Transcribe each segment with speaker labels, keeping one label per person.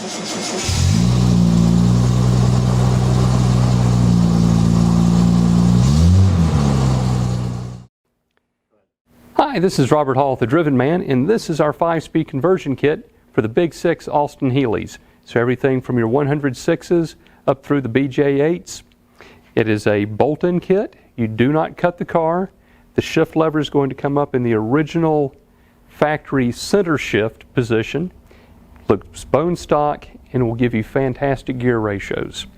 Speaker 1: Hi, this is Robert Hall, the Driven Man, and this is our 5-speed conversion kit for the Big 6 Austin Healeys. So everything from your 106s up through the BJ8s. It is a bolt-in kit. You do not cut the car. The shift lever is going to come up in the original factory center shift position. Looks bone stock and will give you fantastic gear ratios.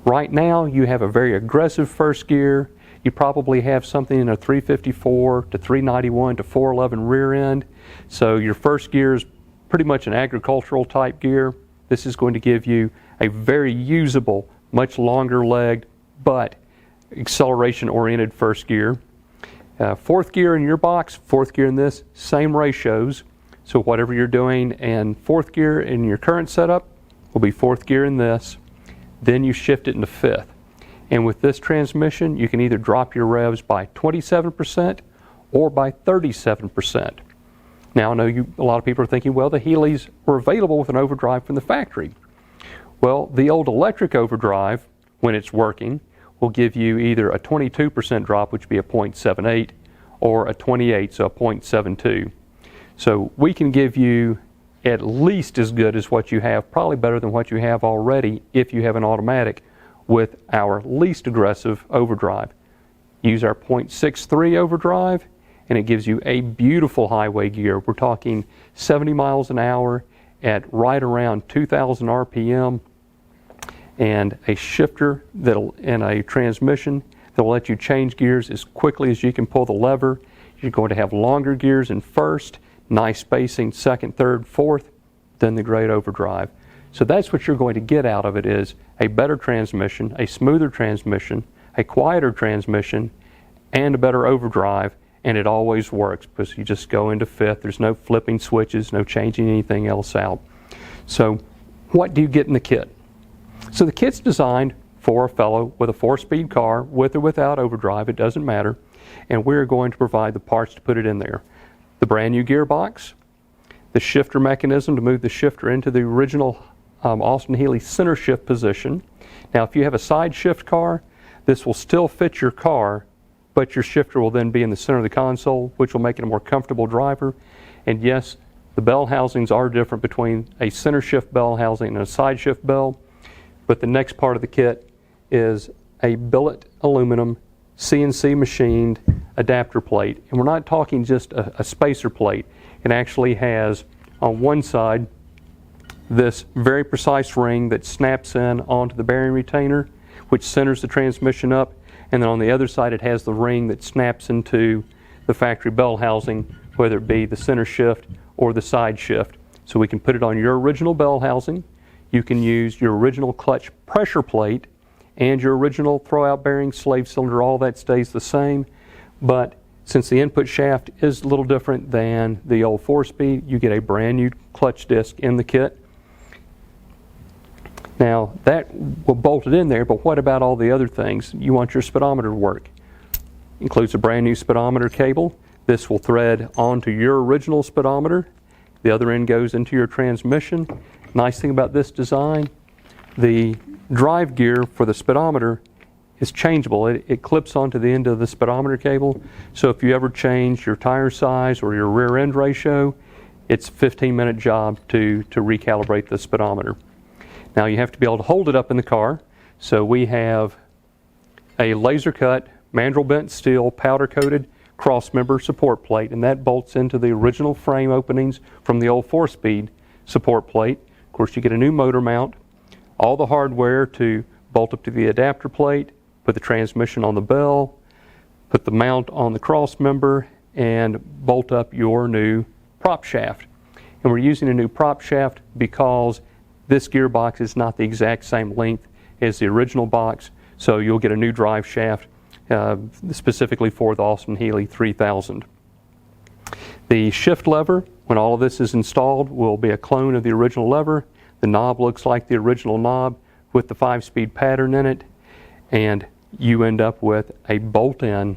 Speaker 1: Right now you have a very aggressive first gear. You probably have something in a 354 to 391 to 411 rear end. So your first gear is pretty much an agricultural type gear. This is going to give you a very usable, much longer legged, but acceleration oriented first gear. Fourth gear in your box, fourth gear in this, same ratios. So whatever you're doing and fourth gear in your current setup will be fourth gear in this. Then you shift it into fifth. And with this transmission, you can either drop your revs by 27% or by 37%. Now, I know a lot of people are thinking, well, the Healeys were available with an overdrive from the factory. Well, the old electric overdrive, when it's working, will give you either a 22% drop, which would be a 0.78, or a 28, so a 0.72. So we can give you at least as good as what you have, probably better than what you have already if you have an automatic, with our least aggressive overdrive. Use our 0.63 overdrive and it gives you a beautiful highway gear. We're talking 70 miles an hour at right around 2,000 RPM and a shifter and a transmission that will let you change gears as quickly as you can pull the lever. You're going to have longer gears in first, nice spacing second, third, fourth, than the great overdrive. So that's what you're going to get out of it, is a better transmission, a smoother transmission, a quieter transmission, and a better overdrive, and it always works because you just go into fifth. There's no flipping switches, no changing anything else out. So what do you get in the kit? So the kit's designed for a fellow with a 4-speed car, with or without overdrive, it doesn't matter, and we're going to provide the parts to put it in there. The brand new gearbox, the shifter mechanism to move the shifter into the original Austin Healey center shift position. Now if you have a side shift car, this will still fit your car, but your shifter will then be in the center of the console, which will make it a more comfortable driver. And yes, the bell housings are different between a center shift bell housing and a side shift bell, but the next part of the kit is a billet aluminum CNC machined adapter plate. And we're not talking just a spacer plate. It actually has on one side this very precise ring that snaps in onto the bearing retainer, which centers the transmission up, and then on the other side it has the ring that snaps into the factory bell housing, whether it be the center shift or the side shift. So we can put it on your original bell housing. You can use your original clutch pressure plate and your original throwout bearing, slave cylinder, all that stays the same. But since the input shaft is a little different than the old 4-speed, you get a brand new clutch disc in the kit. Now that will bolt it in there, but what about all the other things? You want your speedometer to work. Includes a brand new speedometer cable. This will thread onto your original speedometer. The other end goes into your transmission. Nice thing about this design, the drive gear for the speedometer is changeable. It clips onto the end of the speedometer cable. So if you ever change your tire size or your rear end ratio, it's a 15-minute job to recalibrate the speedometer. Now you have to be able to hold it up in the car, so we have a laser cut, mandrel bent steel, powder coated cross member support plate, and that bolts into the original frame openings from the old 4-speed support plate. Of course you get a new motor mount, all the hardware to bolt up to the adapter plate, put the transmission on the bell, put the mount on the cross member, and bolt up your new prop shaft. And we're using a new prop shaft because this gearbox is not the exact same length as the original box, so you'll get a new drive shaft specifically for the Austin Healey 3000. The shift lever, when all of this is installed, will be a clone of the original lever. The knob looks like the original knob with the 5-speed pattern in it, and you end up with a bolt-in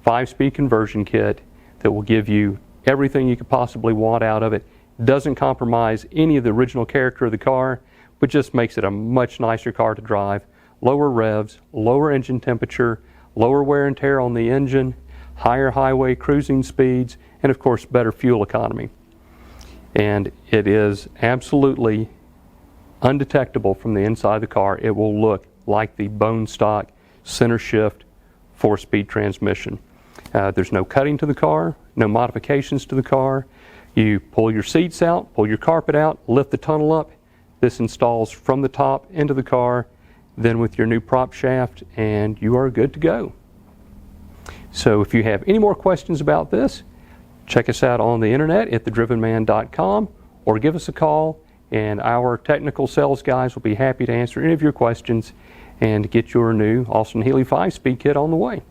Speaker 1: 5-speed conversion kit that will give you everything you could possibly want out of it doesn't compromise any of the original character of the car, but just makes it a much nicer car to drive. Lower revs, lower engine temperature, lower wear and tear on the engine, higher highway cruising speeds, and of course better fuel economy. And it is absolutely undetectable from the inside of the car. It will look like the bone stock center shift 4-speed transmission. There's no cutting to the car, no modifications to the car. You pull your seats out, pull your carpet out, lift the tunnel up. This installs from the top into the car, then with your new prop shaft, and you are good to go. So if you have any more questions about this, check us out on the internet at thedrivenman.com or give us a call, and our technical sales guys will be happy to answer any of your questions and get your new Austin Healey 5-speed kit on the way.